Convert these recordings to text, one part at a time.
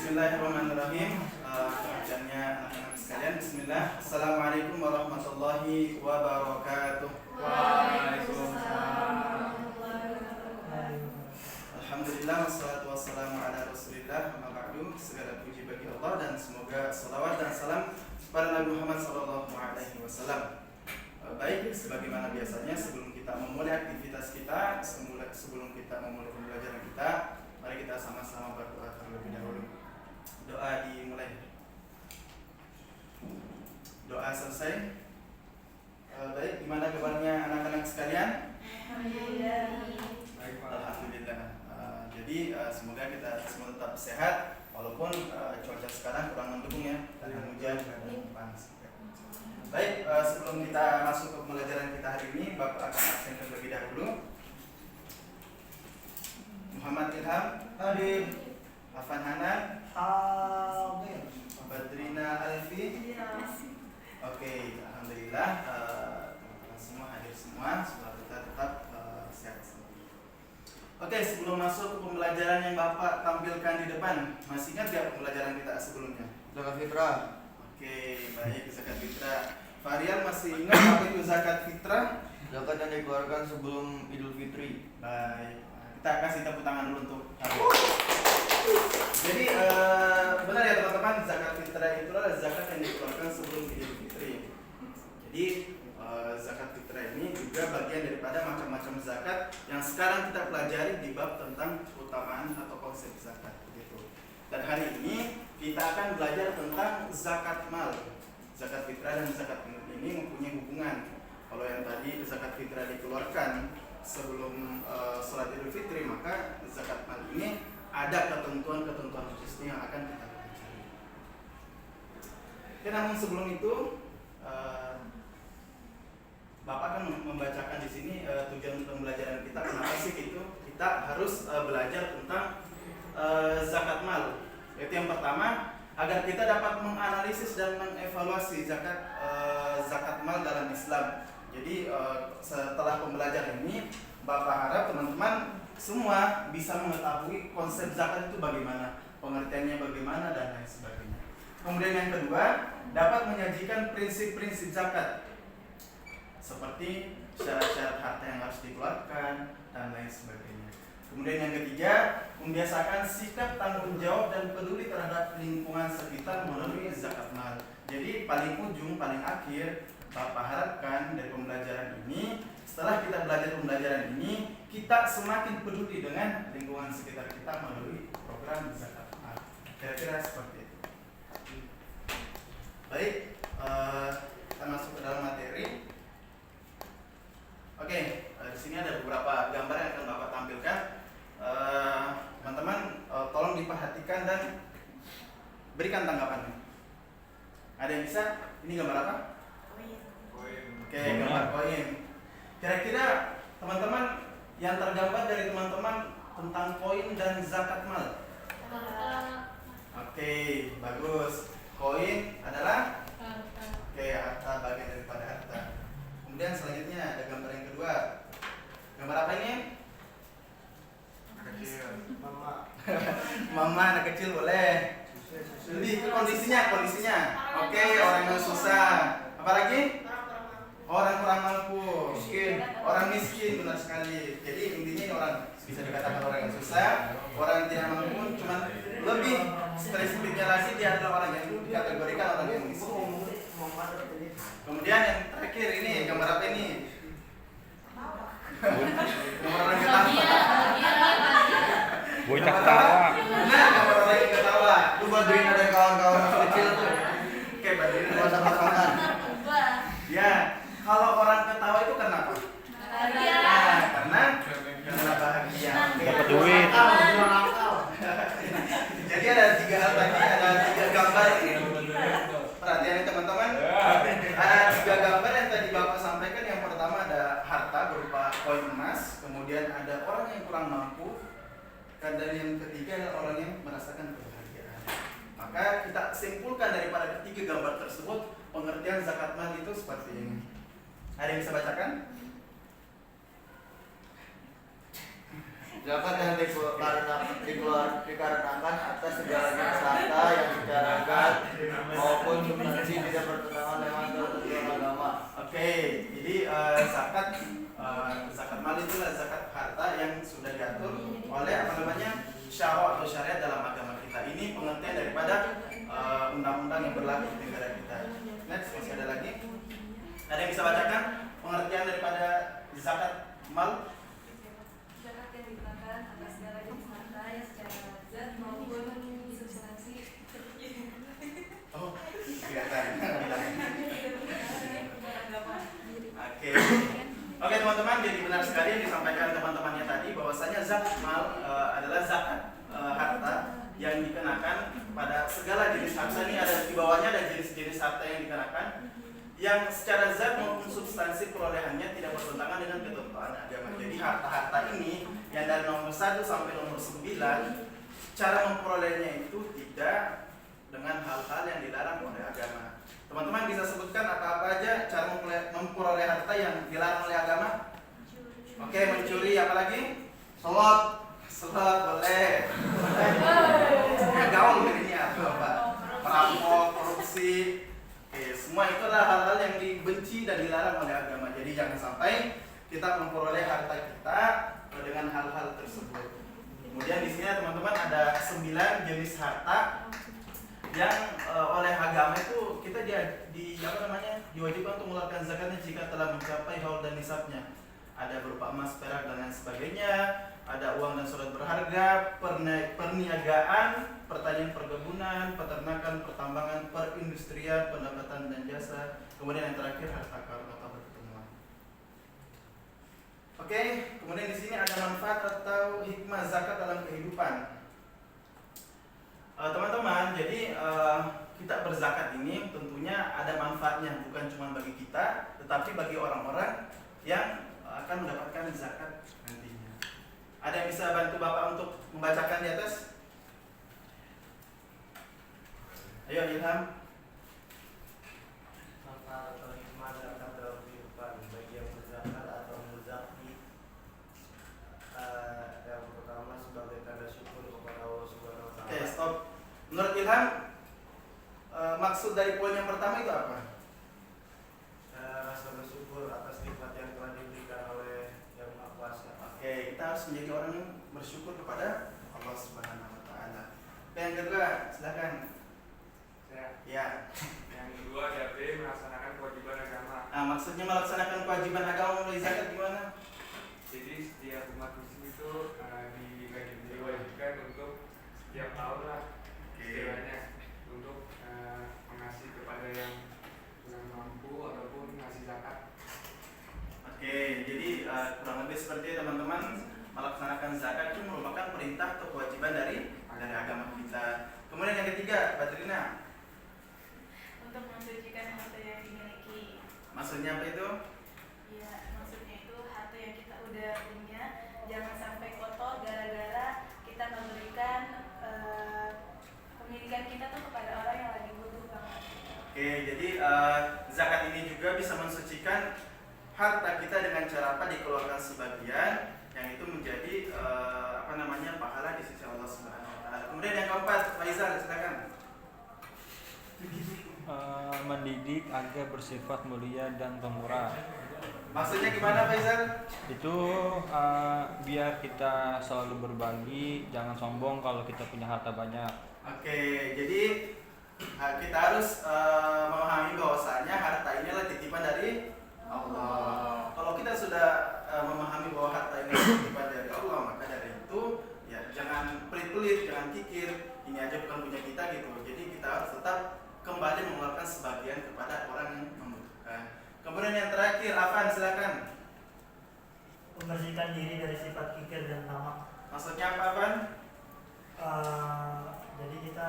Bismillahirrahmanirrahim. Pengajiannya anak-anak sekalian. Bismillah. Assalamualaikum warahmatullahi wabarakatuh. Waalaikumsalam. Alhamdulillah wassalatu wassalamu ala Rasulillah. Amma ba'du. Segala puji bagi Allah dan semoga salawat dan salam kepada Nabi Muhammad sallallahu alaihi wasallam. Baik, sebagaimana biasanya sebelum kita memulai aktivitas kita, sebelum kita memulai pembelajaran kita, mari kita sama-sama berdoa terlebih dahulu. Doa dimulai. Doa selesai. Baik, gimana kabarnya anak-anak sekalian? Alhamdulillah. Alhamdulillah. Jadi semoga kita semua tetap sehat walaupun cuaca sekarang kurang mendukung ya, karena hujan dan panas. Baik, sebelum kita masuk ke pembelajaran kita hari ini, Bapak akan absen terlebih dahulu. Muhammad Ilham hadir. Afan Hanan hadir. Badrina Alfi. Oke, alhamdulillah teman-teman semua hadir semua. Semoga kita tetap sehat semua. Oke, sebelum masuk ke pembelajaran yang Bapak tampilkan di depan, masih ingat gak pembelajaran kita sebelumnya? Zakat fitrah. Oke, baik, zakat fitrah. Farian masih ingat apa itu zakat fitrah? Zakat yang dikeluarkan sebelum Idul Fitri. Baik, kita kasih tepuk tangan dulu untuk Farian. Jadi benar ya teman-teman, zakat fitrah itu adalah zakat yang dikeluarkan sebelum Idul Fitri. Jadi zakat fitrah ini juga bagian daripada macam-macam zakat yang sekarang kita pelajari di bab tentang keutamaan atau konsep zakat gitu. Dan hari ini kita akan belajar tentang zakat mal. Zakat fitrah dan zakat mal ini mempunyai hubungan. Kalau yang tadi zakat fitrah dikeluarkan sebelum sholat Idul Fitri, maka zakat mal ini ada ketentuan-ketentuan khususnya yang akan kita pelajari. Oke, namun sebelum itu Bapak akan membacakan di sini tujuan pembelajaran kita. Kenapa sih itu kita harus belajar tentang zakat mal? Yaitu yang pertama, agar kita dapat menganalisis dan mengevaluasi zakat mal dalam Islam. Jadi setelah pembelajaran ini, Bapak harap teman-teman semua bisa mengetahui konsep zakat itu bagaimana, pengertiannya bagaimana, dan lain sebagainya. Kemudian yang kedua, dapat menyajikan prinsip-prinsip zakat seperti syarat-syarat harta yang harus dikeluarkan dan lain sebagainya. Kemudian yang ketiga, membiasakan sikap tanggung jawab dan peduli terhadap lingkungan sekitar melalui zakat mal. Jadi paling ujung, paling akhir, Bapak harapkan dari pembelajaran ini, setelah kita belajar pembelajaran ini, kita semakin peduli dengan lingkungan sekitar kita melalui program zakat mal. Kira-kira seperti itu. Baik, kita masuk ke dalam materi. Oke, di sini ada beberapa gambar yang akan Bapak tampilkan. Teman-teman, tolong diperhatikan dan berikan tanggapannya. Ada yang bisa? Ini gambar apa? Oke, gambar koin. Kira-kira teman-teman yang tergambar dari teman-teman tentang koin dan zakat mal. Oke, bagus. Koin adalah harta, bagian daripada harta. Kemudian selanjutnya ada gambar yang kedua. Gambar apa ini? Kecil. Mama anak kecil boleh. Lebih ke kondisinya. Oke, orang yang susah. Apa lagi? Orang kurang mampu. Orang miskin, benar sekali. Jadi intinya ini orang bisa dikatakan orang yang susah, orang yang tidak mampu. Cuman lebih spesifiknya lagi dia adalah orang yang dikategorikan orang yang miskin. Kemudian yang terakhir ini gambar apa ini? Gambar orang ketawa. Bocah ketawa. Nah, gambar orang yang ketawa. Itu Badrina dan kawan-kawan kecil tuh. Oke, Badrina dan kawan-kawan. Ya, kalau orang ketawa itu kenapa? Nah, karena bahagia. Dapat duit. Jadi ada 3 hal tadi, ada 3 gambar ini. Perhatian nih teman-teman. Ada 3 gambar yang tadi Bapak sampaikan. Yang pertama ada harta berupa koin emas, kemudian ada orang yang kurang mampu, dan yang ketiga adalah orang yang merasakan kebahagiaan. Maka kita simpulkan daripada ketiga gambar tersebut, pengertian zakat mal itu seperti ini. Ada yang bisa bacakan? Zakat yang dikarenakan atas segala jenis harta yang secara zat maupun substansi tidak bertentangan dengan ketentuan agama. Oke, jadi zakat mal itulah zakat harta yang sudah diatur oleh syara atau syariat dalam agama kita. Ini pengertian daripada undang-undang yang berlaku di negara kita. Next, masih ada lagi? Ada yang bisa bacakan pengertian daripada zakat mal? Zakat yang dikenakan atas segala jenis harta yang secara zat maupun substansi. Oh, kelihatan. Oke. Oke teman-teman, jadi benar sekali yang disampaikan teman-temannya tadi bahwasanya zakat mal adalah zakat harta yang dikenakan pada segala jenis harta. Ini ada di bawahnya ada jenis-jenis harta yang dikenakan yang secara zat maupun substansi perolehannya tidak bertentangan dengan ketentuan agama. Jadi harta-harta ini yang dari nomor 1 sampai nomor 9, cara memperolehnya itu tidak dengan hal-hal yang dilarang oleh agama. Teman-teman bisa sebutkan apa-apa aja cara memperoleh harta yang dilarang oleh agama? Oke, mencuri, apa lagi? Salat boleh. Gaul ini apa? Perampok, korupsi. Oke, semua itu adalah hal-hal yang dibenci dan dilarang oleh agama. Jadi jangan sampai kita memperoleh harta kita dengan hal-hal tersebut. Kemudian di sini teman-teman ada 9 jenis harta yang oleh agama itu kita diwajibkan untuk mengeluarkan zakatnya jika telah mencapai haul dan nisabnya. Ada berupa emas, perak dan lain sebagainya, ada uang dan surat berharga, perniagaan, pertanian perkebunan, peternakan, pertambangan, perindustrian, pendapatan dan jasa. Kemudian yang terakhir harta karun atau pertemuan. Oke, kemudian di sini ada manfaat atau hikmah zakat dalam kehidupan. Teman-teman, jadi kita berzakat ini tentunya ada manfaatnya, bukan cuma bagi kita, tetapi bagi orang-orang yang akan mendapatkan zakat nantinya. Ada yang bisa bantu Bapak untuk membacakan di atas? Ayo Ilham. Manfaat atau hikmah zakat dalam kehidupan bagi yang berzakat atau muzaki. Yang pertama sebagai tanda syukur kepada Allah Subhanahu wa taala. Oke, stop. Menurut Ilham, maksud dari poin yang pertama itu apa? Rasa bersyukur atas nikmat yang telah diberikan oleh Yang Maha Kuasa. Oke, kita harus menjadi orang yang bersyukur kepada Allah Subhanahu wa taala. Yang kedua, silakan. Ya. Yang kedua ada B, melaksanakan kewajiban agama. Maksudnya melaksanakan kewajiban agama melalui zakat gimana? Jadi setiap umat muslim itu diwajibkan untuk setiap tahun lah istilahnya untuk mengasih kepada yang kurang mampu ataupun ngasih zakat. Oke, jadi kurang lebih seperti itu teman-teman, melaksanakan zakat itu merupakan perintah atau kewajiban dari agama kita. Kemudian yang ketiga, Badrina. Untuk mensucikan harta yang dimiliki. Maksudnya apa itu? Ya, maksudnya itu harta yang kita udah punya jangan sampai kotor gara-gara kita memberikan pemilikan kita tuh kepada orang yang lagi butuh banget. Oke, jadi zakat ini juga bisa mensucikan harta kita dengan cara apa? Dikeluarkan sebagian yang itu menjadi pahala di sisi Allah Subhanahu wa taala. Kemudian yang keempat, Faizal silakan. Mendidik agar bersifat mulia dan pemurah. Maksudnya gimana Faizal? Itu biar kita selalu berbagi, jangan sombong kalau kita punya harta banyak. Oke, jadi kita harus memahami bahwasanya harta ini adalah titipan dari Allah. Kalau kita sudah memahami bahwa harta ini adalah titipan dari Allah, maka dari itu ya jangan pelit-pelit, jangan kikir, ini aja bukan punya kita gitu. Jadi kita harus tetap kembali mengeluarkan sebagian kepada orang yang membutuhkan. Kemudian yang terakhir, Afan silakan. Membersihkan diri dari sifat kikir dan tamak. Maksudnya apa, Afan? Jadi kita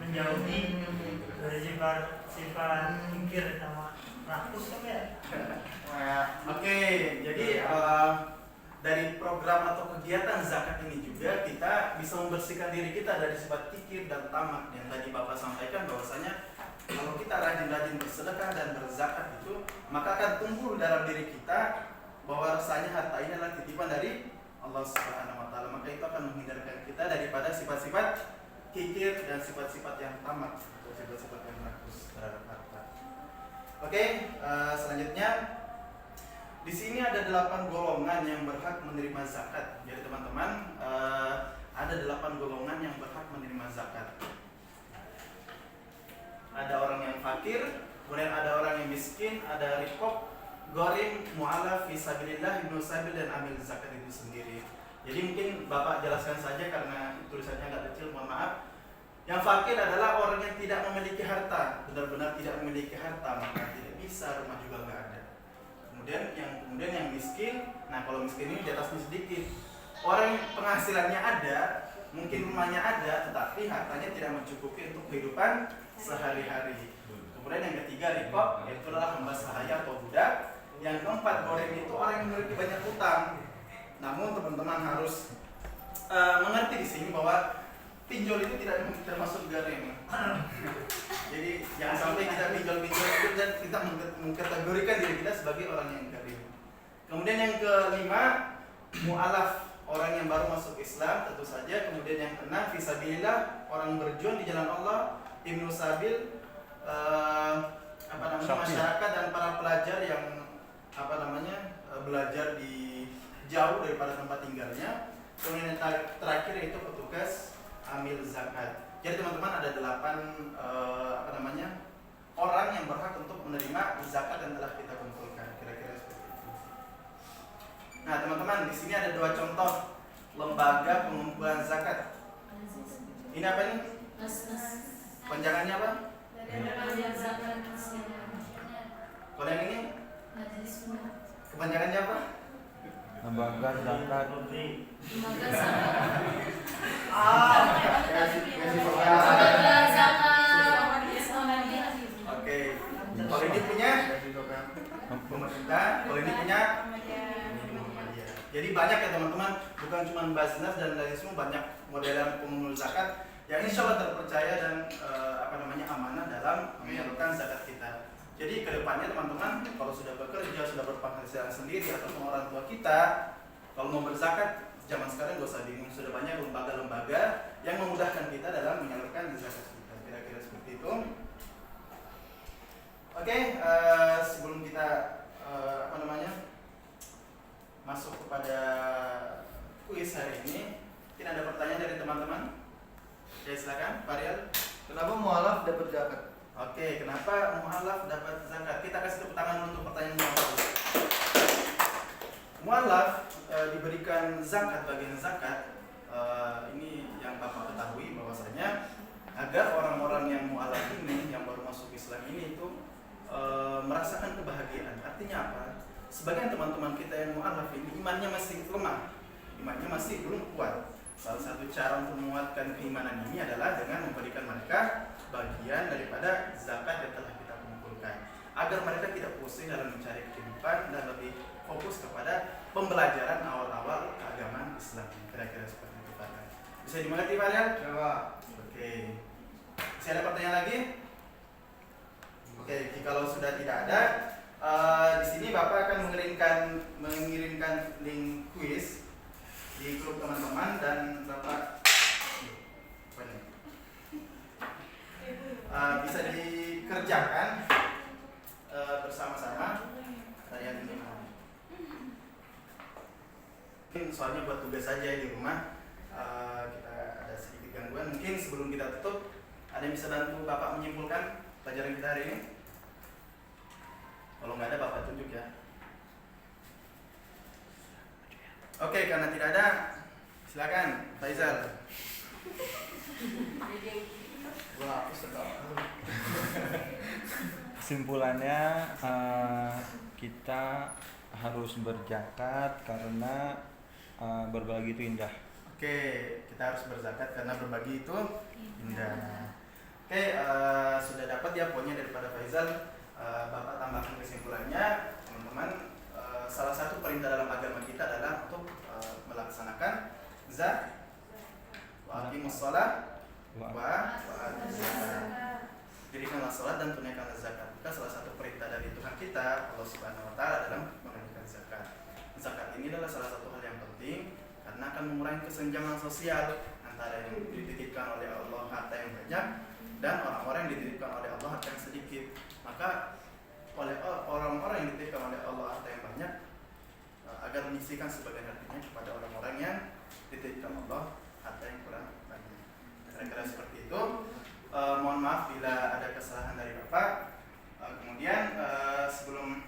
menjauhi dari sifat kikir sama rakus kan ya. Oke, jadi dari program atau kegiatan zakat ini juga kita bisa membersihkan diri kita dari sifat kikir dan tamak yang tadi Bapak sampaikan bahwasanya kalau kita rajin-rajin bersedekah dan berzakat itu maka akan tumbuh dalam diri kita bahwa rasanya harta ini adalah titipan dari Allah Subhanahu wa taala, maka itu akan menghindarkan kita daripada sifat-sifat kikir dan sifat-sifat yang tamak atau sifat-sifat yang rakus terhadap harta. Oke, selanjutnya di sini ada 8 golongan yang berhak menerima zakat. Jadi teman-teman, ada 8 golongan yang berhak menerima zakat. Ada orang yang fakir, kemudian ada orang yang miskin, ada riqab, gharim, mu'allaf, fisabilillah, ibnu sabil, dan amil zakat itu sendiri. Jadi mungkin Bapak jelaskan saja karena tulisannya agak kecil, mohon maaf. Yang fakir adalah orang yang tidak memiliki harta, benar-benar tidak memiliki harta, maka tidak bisa, rumah juga nggak ada. Kemudian yang miskin, nah kalau miskin ini di atasnya sedikit. Orang yang penghasilannya ada, mungkin rumahnya ada, tetapi hartanya tidak mencukupi untuk kehidupan sehari-hari. Kemudian yang ketiga riqab, yaitu adalah hamba sahaya atau budak. Yang keempat gharim itu orang yang memiliki banyak hutang. Namun teman-teman harus mengerti di sini bahwa pinjol itu tidak termasuk gharim. Jadi jangan sampai kita pinjol-pinjol itu dan kita mengkategorikan diri kita sebagai orang yang gharim. Kemudian yang kelima mu'allaf, orang yang baru masuk Islam tentu saja. Kemudian yang keenam fisabilillah, orang berjuang di jalan Allah. Ibnu sabil, masyarakat dan para pelajar yang belajar di jauh daripada tempat tinggalnya. Kemudian yang terakhir yaitu petugas amil zakat. Jadi teman-teman ada 8 orang yang berhak untuk menerima zakat yang telah kita kumpulkan. Kira-kira seperti itu. Nah teman-teman, di sini ada 2 contoh lembaga pengumpulan zakat. Ini apa nih? Panjangannya apa? Kalau yang ini? Kepanjangannya apa? Lembaga zakat. Oke. Kalau ini punya pemerintah, kalau ini punya Muhammadiyah. Jadi banyak ya teman-teman, bukan cuma Basnas dan lain semua, banyak modelan pengumpul zakat yang insya Allah terpercaya dan amanah dalam menyalurkan zakat kita. Jadi kedepannya teman-teman, kalau sudah bekerja, sudah berpenghasilan sendiri ataupun orang tua kita, kalau mau berzakat, zaman sekarang gak usah bingung, sudah banyak lembaga-lembaga yang memudahkan kita dalam menyalurkan zakat kita. Kira-kira seperti itu. Oke, sebelum kita masuk kepada kuis hari ini, mungkin ada pertanyaan dari teman-teman. Ya silakan, Pak Rial. Kenapa mu'allaf dapat zakat? Oke, kenapa mu'allaf dapat zakat? Kita kasih tepuk tangan untuk pertanyaan mu'allaf. Mu'allaf diberikan zakat, bagian zakat. Ini yang Bapak ketahui bahwasanya agar orang-orang yang mu'allaf ini, yang baru masuk Islam ini itu merasakan kebahagiaan. Artinya apa? Sebagian teman-teman kita yang mu'allaf ini imannya masih lemah, imannya masih belum kuat. Salah satu cara untuk menguatkan keimanan ini adalah dengan memberikan mereka bagian daripada zakat yang telah kita kumpulkan, agar mereka tidak pusing dalam mencari kehidupan dan lebih fokus kepada pembelajaran awal-awal agama Islam. Kira-kira seperti itu, Pak. Bisa dimengerti, Pak ya? Coba. Oke. Masih ada pertanyaan lagi? Oke, jika sudah tidak ada, di sini Bapak akan mengirimkan link kuis di grup teman-teman dan Bapak bisa dikerjakan bersama-sama. Pertanyaan ini mungkin soalnya buat tugas saja di rumah. Kita ada sedikit gangguan. Mungkin sebelum kita tutup, ada yang bisa bantu Bapak menyimpulkan pelajaran kita hari ini? Kalau nggak ada Bapak tunjuk ya. Oke, karena tidak ada, silakan Faizal. Wah, Kesimpulannya kita harus berzakat karena berbagi itu indah. Oke, kita harus berzakat karena berbagi itu indah. Oke, sudah dapat ya poinnya daripada Faizal. Bapak tambahkan kesimpulannya, teman-teman. Salah satu perintah dalam agama kita adalah untuk melaksanakan zakat. Wa aqimus shalah wa atuz zakat. Dirikanlah salat dan tunaikanlah zakat. Itu salah satu perintah dari Tuhan kita, Allah Subhanahu wa taala, dalam menunaikan zakat. akan mengurangi kesenjangan sosial antara yang dititipkan oleh Allah harta yang banyak dan orang-orang yang dititipkan oleh Allah harta yang sedikit. Maka oleh orang-orang yang dititipkan oleh Allah harta yang banyak agar menyisihkan sebagian hartanya kepada orang-orang yang dititipkan Allah harta yang kurang banyak. Kira-kira seperti itu. Mohon maaf bila ada kesalahan dari Bapak. Kemudian sebelum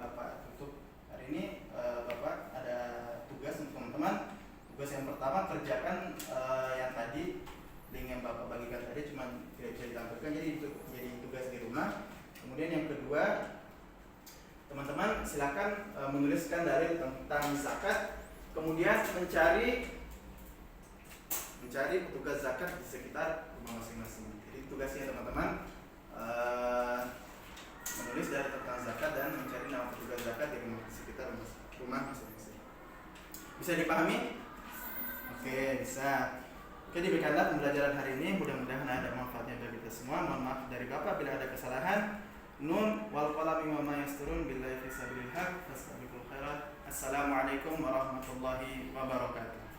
Bapak tutup hari ini, Bapak ada tugas untuk teman-teman. Tugas yang pertama, kerjakan yang tadi link yang Bapak bagikan tadi, cuma tidak bisa ditampilkan, jadi tugas di rumah. Kemudian yang kedua, teman-teman silakan menuliskan dalil tentang zakat, kemudian mencari petugas zakat di sekitar rumah masing-masing. Jadi tugasnya teman-teman menulis dalil tentang zakat dan mencari nama petugas zakat di sekitar rumah masing-masing. Bisa dipahami? Oke, bisa. Oke, demikianlah pembelajaran hari ini. Mudah-mudahan ada manfaatnya bagi kita semua. Mohon maaf dari Bapak bila ada kesalahan. Nun wal qalami wa ma yasturun billahi fi sabilillah fastabiqul khairat. Assalamualaikum warahmatullahi wabarakatuh.